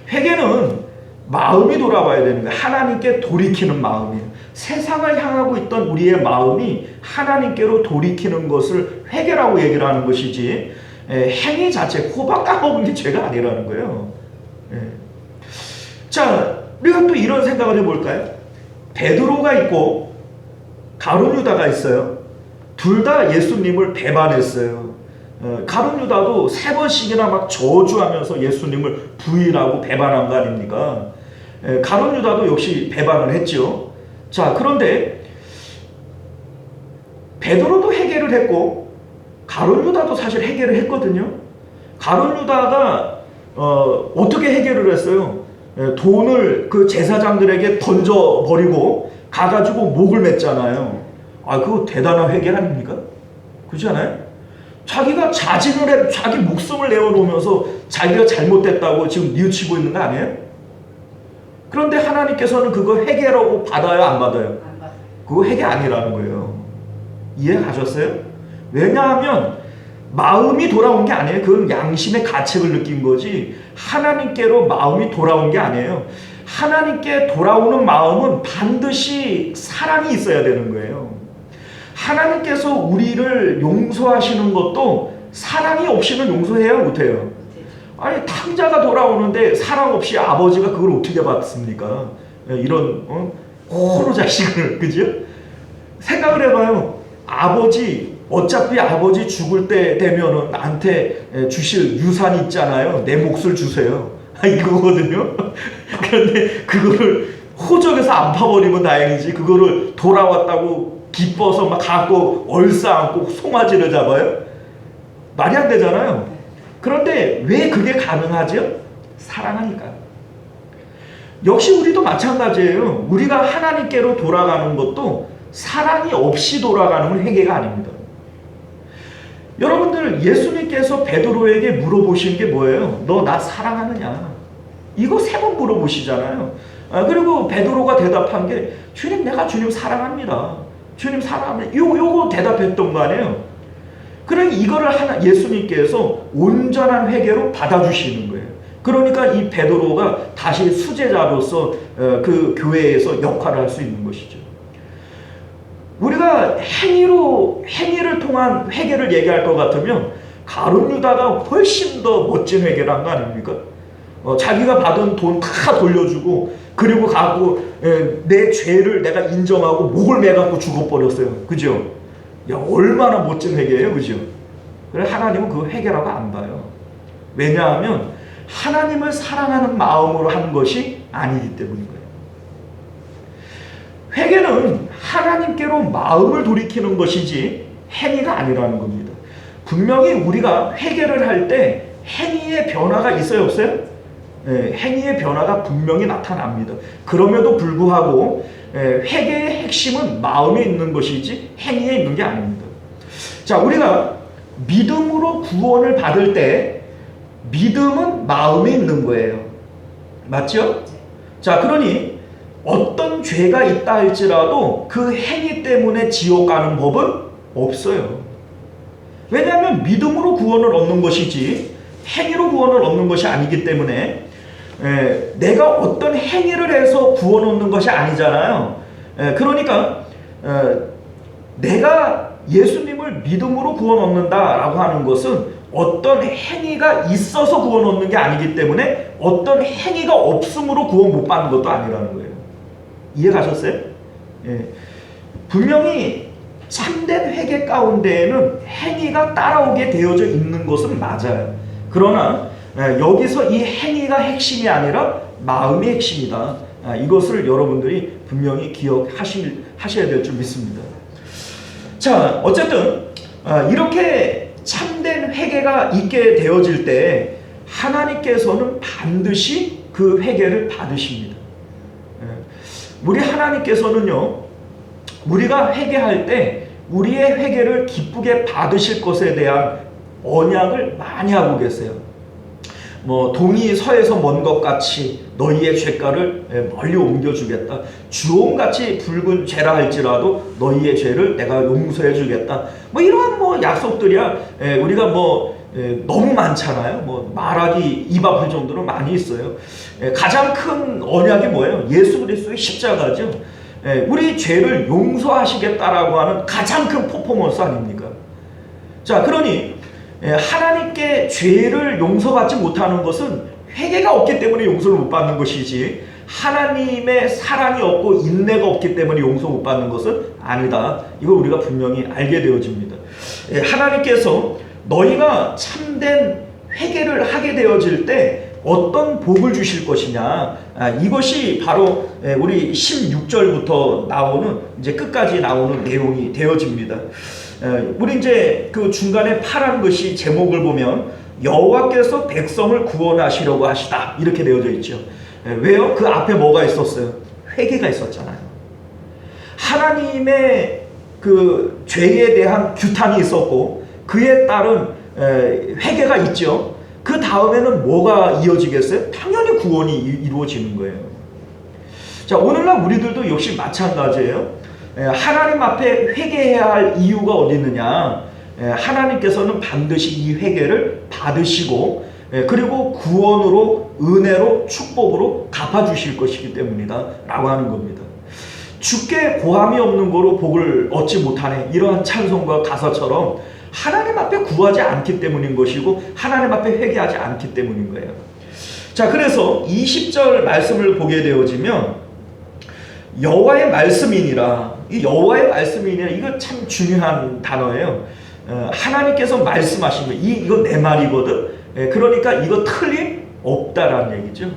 Speaker 3: 회개는 마음이 돌아와야 되는 거예요. 하나님께 돌이키는 마음이에요. 세상을 향하고 있던 우리의 마음이 하나님께로 돌이키는 것을 회개라고 얘기를 하는 것이지 행위 자체, 호박 까먹은 게 죄가 아니라는 거예요. 자, 우리가 또 이런 생각을 해볼까요? 베드로가 있고 가룟 유다가 있어요. 둘 다 예수님을 배반했어요. 가룟 유다도 3번씩이나 막 저주하면서 예수님을 부인하고 배반한 거 아닙니까? 가룟 유다도 역시 배반을 했죠. 자, 그런데 베드로도 회개를 했고 가룟 유다도 사실 회개를 했거든요. 가룟 유다가 어떻게 회개를 했어요? 돈을 그 제사장들에게 던져버리고 가가지고 목을 맸잖아요. 그거 대단한 회개 아닙니까? 그렇지 않아요? 자기가 자진을 해, 자기 목숨을 내어놓으면서 자기가 잘못됐다고 지금 뉘우치고 있는 거 아니에요? 그런데 하나님께서는 그거 회개라고 받아요? 안 받아요? 그거 회개 아니라는 거예요. 이해 가셨어요? 왜냐하면 마음이 돌아온 게 아니에요. 그건 양심의 가책을 느낀 거지 하나님께로 마음이 돌아온 게 아니에요. 하나님께 돌아오는 마음은 반드시 사랑이 있어야 되는 거예요. 하나님께서 우리를 용서하시는 것도 사랑이 없이는 용서해요? 못해요? 아니 탕자가 돌아오는데 사랑 없이 아버지가 그걸 어떻게 받습니까? 이런 호로 자식을, 그죠? 생각을 해봐요. 아버지, 어차피 아버지 죽을 때 되면은 나한테 주실 유산이 있잖아요. 내 몫을 주세요. 이거거든요. 그런데 그거를 호적에서 안 파버리면 다행이지, 그거를 돌아왔다고 기뻐서 막 갖고 얼싸안고 송아지를 잡아요? 말이 안 되잖아요. 그런데 왜 그게 가능하죠? 사랑하니까. 역시 우리도 마찬가지예요. 우리가 하나님께로 돌아가는 것도 사랑이 없이 돌아가는 건 회개가 아닙니다. 여러분들, 예수님께서 베드로에게 물어보신 게 뭐예요? 너 나 사랑하느냐? 이거 3번 물어보시잖아요. 그리고 베드로가 대답한 게, 주님, 내가 주님 사랑합니다. 주님 사랑합니다. 요거 대답했던 거 아니에요? 그러니 이거를 예수님께서 온전한 회개로 받아주시는 거예요. 그러니까 이 베드로가 다시 수제자로서 그 교회에서 역할을 할 수 있는 것이죠. 우리가 행위를 통한 회개를 얘기할 것 같으면 가룟 유다가 훨씬 더 멋진 회개를 한 거 아닙니까? 자기가 받은 돈 다 돌려주고, 그리고 가고 내 죄를 내가 인정하고 목을 매갖고 죽어버렸어요. 그죠? 야, 얼마나 멋진 회개예요, 그죠? 그래, 하나님은 그 회개라고 안 봐요. 왜냐하면 하나님을 사랑하는 마음으로 하는 것이 아니기 때문인 거예요. 회개는 하나님께로 마음을 돌이키는 것이지 행위가 아니라는 겁니다. 분명히 우리가 회개를 할 때 행위의 변화가 있어요, 없어요? 행위의 변화가 분명히 나타납니다. 그럼에도 불구하고 회개의 핵심은 마음에 있는 것이지 행위에 있는 게 아닙니다. 자, 우리가 믿음으로 구원을 받을 때 믿음은 마음에 있는 거예요. 맞죠? 자, 그러니 어떤 죄가 있다 할지라도 그 행위 때문에 지옥 가는 법은 없어요. 왜냐하면 믿음으로 구원을 얻는 것이지 행위로 구원을 얻는 것이 아니기 때문에 내가 어떤 행위를 해서 구원 얻는 것이 아니잖아요. 그러니까 내가 예수님을 믿음으로 구원 얻는다라고 하는 것은 어떤 행위가 있어서 구원 얻는 게 아니기 때문에 어떤 행위가 없음으로 구원 못 받는 것도 아니라는 거예요. 이해 가셨어요? 분명히 참된 회개 가운데에는 행위가 따라오게 되어져 있는 것은 맞아요. 그러나 여기서 이 행위가 핵심이 아니라 마음이 핵심이다. 이것을 여러분들이 분명히 기억하셔야 될 줄 믿습니다. 자, 어쨌든 이렇게 참된 회개가 있게 되어질 때 하나님께서는 반드시 그 회개를 받으십니다. 우리 하나님께서는요, 우리가 회개할 때 우리의 회개를 기쁘게 받으실 것에 대한 언약을 많이 하고 계세요. 동이 서에서 먼 것 같이 너희의 죄가를 멀리 옮겨주겠다. 주홍같이 붉은 죄라 할지라도 너희의 죄를 내가 용서해 주겠다. 이러한 약속들이야 우리가 너무 많잖아요. 말하기 입 아플 정도로 많이 있어요. 가장 큰 언약이 뭐예요? 예수 그리스도의 십자가죠. 우리 죄를 용서하시겠다라고 하는 가장 큰 퍼포먼스 아닙니까? 자, 그러니 하나님께 죄를 용서받지 못하는 것은 회개가 없기 때문에 용서를 못 받는 것이지 하나님의 사랑이 없고 인내가 없기 때문에 용서 못 받는 것은 아니다. 이걸 우리가 분명히 알게 되어집니다. 하나님께서 너희가 참된 회개를 하게 되어질 때 어떤 복을 주실 것이냐, 이것이 바로 우리 16절부터 나오는 이제 끝까지 나오는 내용이 되어집니다. 우리 이제 그 중간에 파란 것이 제목을 보면 여호와께서 백성을 구원하시려고 하시다 이렇게 되어져 있죠. 왜요? 그 앞에 뭐가 있었어요? 회개가 있었잖아요. 하나님의 그 죄에 대한 규탄이 있었고 그에 따른 회개가 있죠. 그 다음에는 뭐가 이어지겠어요? 당연히 구원이 이루어지는 거예요. 자, 오늘날 우리들도 역시 마찬가지예요. 하나님 앞에 회개해야 할 이유가 어디 있느냐? 하나님께서는 반드시 이 회개를 받으시고 그리고 구원으로, 은혜로, 축복으로 갚아주실 것이기 때문이다 라고 하는 겁니다. 주께 고함이 없는 거로 복을 얻지 못하네, 이러한 찬송과 가사처럼 하나님 앞에 구하지 않기 때문인 것이고 하나님 앞에 회개하지 않기 때문인 거예요. 자, 그래서 20절 말씀을 보게 되어지면 여호와의 말씀이니라. 이 여호와의 말씀이니라, 이거 참 중요한 단어예요. 하나님께서 말씀하신 거예요. 이거 내 말이거든. 그러니까 이거 틀림 없다라는 얘기죠.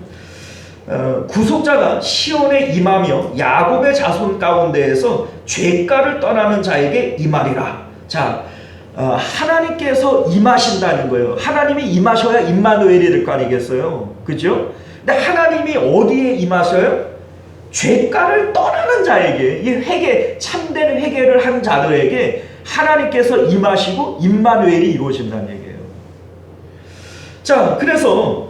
Speaker 3: 구속자가 시온에 임하며 야곱의 자손 가운데에서 죄가를 떠나는 자에게 임하리라. 자, 하나님께서 임하신다는 거예요. 하나님이 임하셔야 임마누엘이 될 거 아니겠어요? 그죠? 근데 하나님이 어디에 임하셔요? 죄가를 떠나는 자에게, 이 회개, 참된 회개를 한 자들에게 하나님께서 임하시고 임마누엘이 이루어진다는 얘기예요. 자, 그래서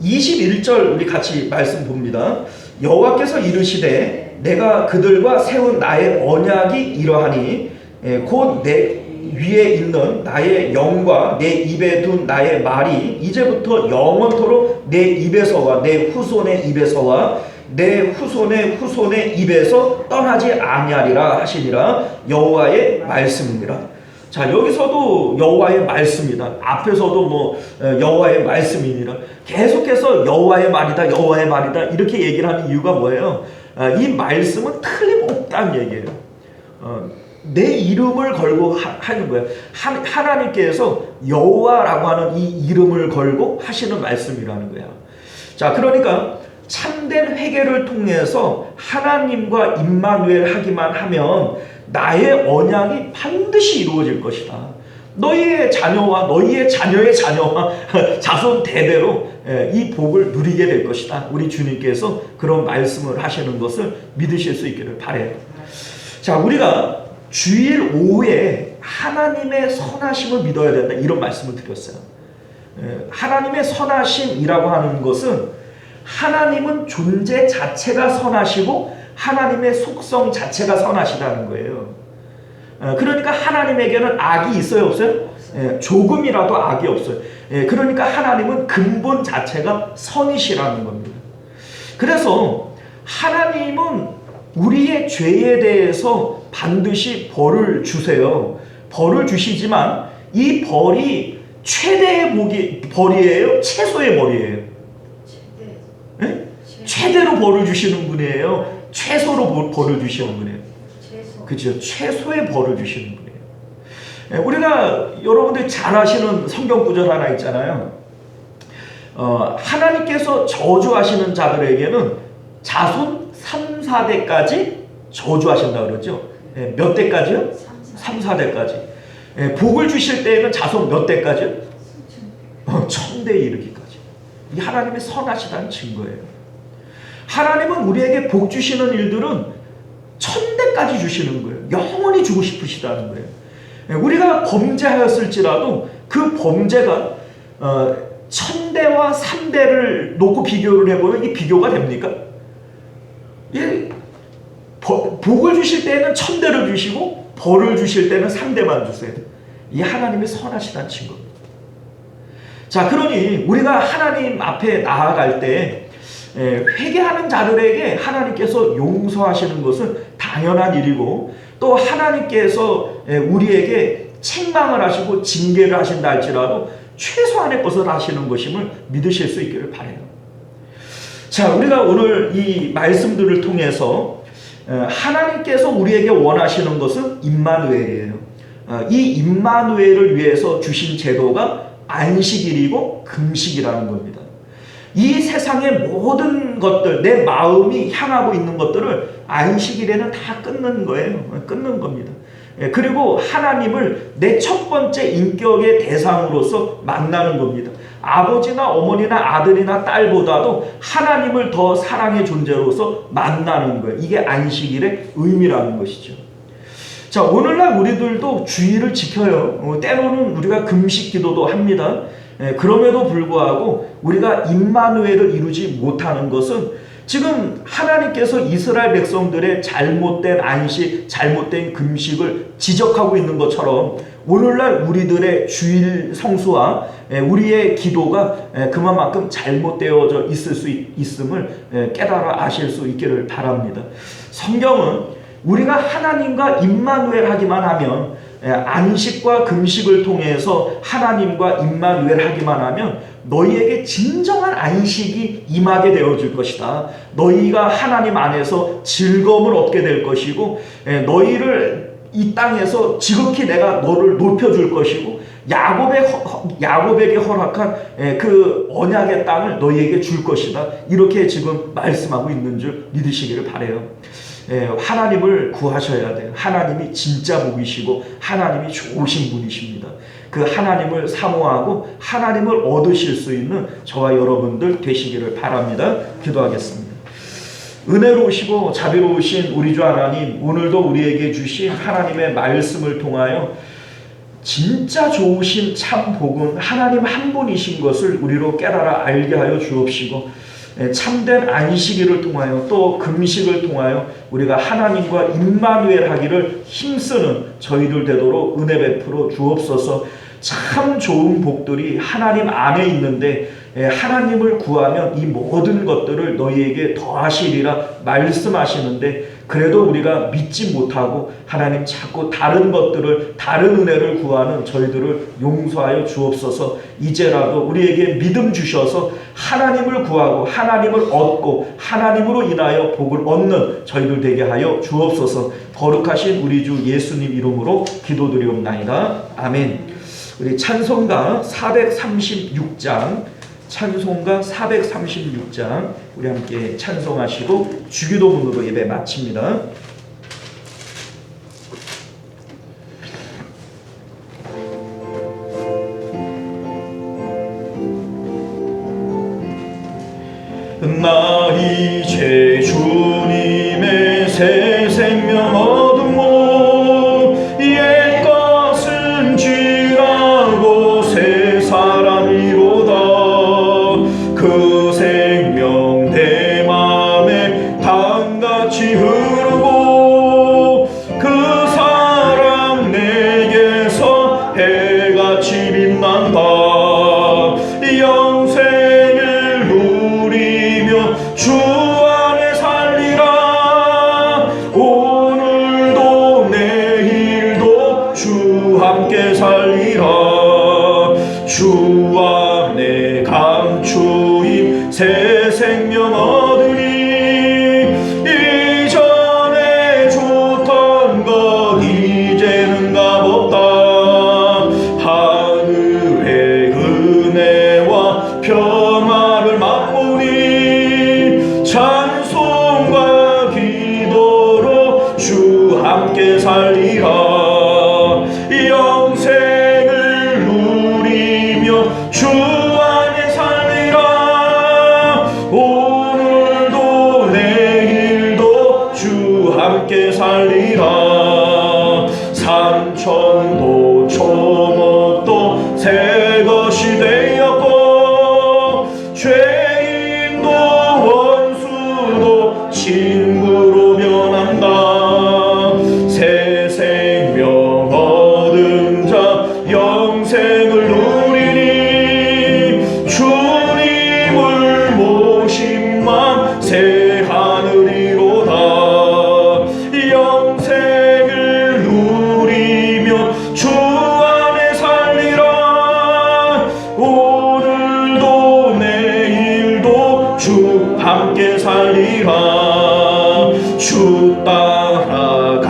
Speaker 3: 21절 우리 같이 말씀 봅니다. 여호와께서 이르시되 내가 그들과 세운 나의 언약이 이러하니 곧 내 위에 있는 나의 영과 내 입에 둔 나의 말이 이제부터 영원토록 내 입에서와 내 후손의 입에서와 내 후손의 후손의 입에서 떠나지 아니하리라 하시니라. 여호와의 말씀이니라. 자, 여기서도 여호와의 말씀이다. 앞에서도 뭐 여호와의 말씀이니라. 계속해서 여호와의 말이다, 여호와의 말이다 이렇게 얘기를 하는 이유가 뭐예요? 이 말씀은 틀림없다는 얘기예요. 내 이름을 걸고 하는 거예요. 하나님께서 여호와라고 하는 이 이름을 걸고 하시는 말씀이라는 거야. 자, 그러니까 참된 회개를 통해서 하나님과 임마누엘 하기만 하면 나의 언약이 반드시 이루어질 것이다. 너희의 자녀와 너희의 자녀의 자녀와 자손 대대로 이 복을 누리게 될 것이다. 우리 주님께서 그런 말씀을 하시는 것을 믿으실 수 있기를 바라요. 자, 우리가 주일 오후에 하나님의 선하심을 믿어야 된다, 이런 말씀을 드렸어요. 하나님의 선하심이라고 하는 것은 하나님은 존재 자체가 선하시고 하나님의 속성 자체가 선하시다는 거예요. 그러니까 하나님에게는 악이 있어요, 없어요? 조금이라도 악이 없어요. 그러니까 하나님은 근본 자체가 선이시라는 겁니다. 그래서 하나님은 우리의 죄에 대해서 반드시 벌을 주세요. 벌을 주시지만 이 벌이 최대의 벌이에요? 최소의 벌이에요? 최대로 벌을 주시는 분이에요? 최소로 벌을 주시는 분이에요? 그죠? 최소의 벌을 주시는 분이에요. 우리가 여러분들이 잘 아시는 성경 구절 하나 있잖아요. 하나님께서 저주하시는 자들에게는 자손 3, 4대까지 저주하신다 그러죠. 몇 대까지요? 3, 4대까지. 복을 주실 때에는 자손 몇 대까지요? 1000대에 이르기까지. 이 하나님의 선하시다는 증거예요. 하나님은 우리에게 복 주시는 일들은 1000대까지 주시는 거예요. 영원히 주고 싶으시다는 거예요. 우리가 범죄하였을지라도 그 범죄가 1000대와 3대를 놓고 비교를 해보면 이 비교가 됩니까? 복을 주실 때는 1000대를 주시고 벌을 주실 때는 3대만 주세요. 이 하나님의 선하시다는 증거입니다. 자, 그러니 우리가 하나님 앞에 나아갈 때 회개하는 자들에게 하나님께서 용서하시는 것은 당연한 일이고, 또 하나님께서 우리에게 책망을 하시고 징계를 하신다 할지라도 최소한의 것을 하시는 것임을 믿으실 수 있기를 바라요. 자, 우리가 오늘 이 말씀들을 통해서 하나님께서 우리에게 원하시는 것은 임마누엘이에요. 이 임마누엘을 위해서 주신 제도가 안식일이고 금식이라는 겁니다. 이 세상의 모든 것들, 내 마음이 향하고 있는 것들을 안식일에는 다 끊는 거예요. 끊는 겁니다. 그리고 하나님을 내 첫 번째 인격의 대상으로서 만나는 겁니다. 아버지나 어머니나 아들이나 딸보다도 하나님을 더 사랑의 존재로서 만나는 거예요. 이게 안식일의 의미라는 것이죠. 자, 오늘날 우리들도 주의를 지켜요. 때로는 우리가 금식 기도도 합니다. 그럼에도 불구하고 우리가 임마누엘을 이루지 못하는 것은 지금 하나님께서 이스라엘 백성들의 잘못된 안식, 잘못된 금식을 지적하고 있는 것처럼 오늘날 우리들의 주일 성수와 우리의 기도가 그만큼 잘못되어져 있을 수 있음을 깨달아 아실 수 있기를 바랍니다. 성경은 우리가 하나님과 임마누엘 하기만 하면, 안식과 금식을 통해서 하나님과 임마누엘 하기만 하면 너희에게 진정한 안식이 임하게 되어줄 것이다. 너희가 하나님 안에서 즐거움을 얻게 될 것이고, 너희를 이 땅에서 지극히 내가 너를 높여줄 것이고, 야곱에게 허락한 그 언약의 땅을 너희에게 줄 것이다. 이렇게 지금 말씀하고 있는 줄 믿으시기를 바라요. 하나님을 구하셔야 돼요. 하나님이 진짜 복이시고 하나님이 좋으신 분이십니다. 그 하나님을 사모하고 하나님을 얻으실 수 있는 저와 여러분들 되시기를 바랍니다. 기도하겠습니다. 은혜로우시고 자비로우신 우리 주 하나님, 오늘도 우리에게 주신 하나님의 말씀을 통하여 진짜 좋으신 참 복은 하나님 한 분이신 것을 우리로 깨달아 알게 하여 주옵시고, 참된 안식일을 통하여 또 금식을 통하여 우리가 하나님과 임마누엘 하기를 힘쓰는 저희들 되도록 은혜 베풀어 주옵소서. 참 좋은 복들이 하나님 안에 있는데 하나님을 구하면 이 모든 것들을 너희에게 더하시리라 말씀하시는데, 그래도 우리가 믿지 못하고 하나님 자꾸 다른 것들을, 다른 은혜를 구하는 저희들을 용서하여 주옵소서. 이제라도 우리에게 믿음 주셔서 하나님을 구하고 하나님을 얻고 하나님으로 인하여 복을 얻는 저희들 되게 하여 주옵소서. 거룩하신 우리 주 예수님 이름으로 기도드리옵나이다. 아멘. 우리 찬송가 436장, 찬송가 436장 우리 함께 찬송하시고 주기도문으로 예배 마칩니다. 나 이제 주님의 새 생명 얻으모, 옛것은 지나고 새 사람이로다. 그 생명 내 맘에 강같이 흐르고, 그 사랑 내게서 해같이 빛난다. 영생을 누리며 주 안에 살리라. 오늘도 내일도 주 함께 살리라. 주 안에 감추인 새 생명 얻으니, 이전에 좋던 것 이제는 값없다. 하늘의 은혜와 평화를 맛보니, 찬송과 기도로 주 함께 살리라. 영생을 누리며 주 안에 살리라. 오늘도 내일도 주 함께 살리라. 삼천도 초목도 새 것이 되었고, 죄인도 원수도 친구로 변한다. 새 생명 얻은 자 영생을 누리니, 주님을 모신 맘 새 하늘이로다. 영생을 누리며 주 안에 살리라. 오늘도 내일도 주 함께 살리라. 주 따라가는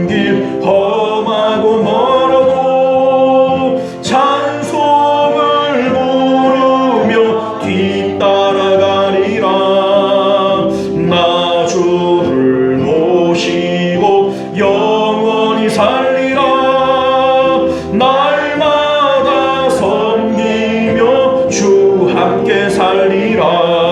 Speaker 3: 길 험하고 멀어도 찬송을 부르며 뒤따라가리라. 나 주를 모시고 영원히 살리라. 날마다 섬기며 주 함께 살리라.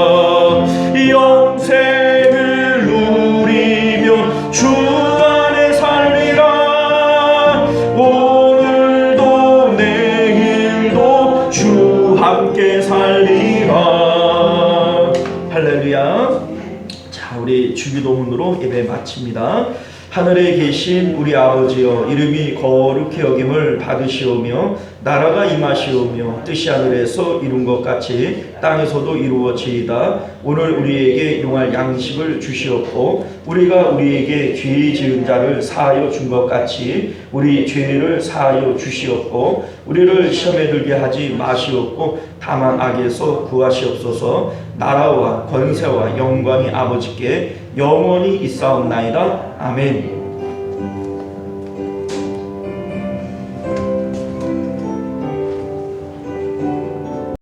Speaker 3: 영생을 누리며 주 안에 살리라. 오늘도 내일도 주 함께 살리라. 할렐루야. 자, 우리 주기도문으로 예배 마칩니다. 하늘에 계신 우리 아버지여, 이름이 거룩히 여김을 받으시오며 나라가 임하시오며 뜻이 하늘에서 이룬 것 같이 땅에서도 이루어지이다. 오늘 우리에게 용할 양식을 주시옵고 우리가 우리에게 죄 지은 자를 사하여 준 것 같이 우리 죄를 사하여 주시옵고 우리를 시험에 들게 하지 마시옵고 다만 악에서 구하시옵소서. 나라와 권세와 영광이 아버지께 영원히 있사옵나이다. 아멘.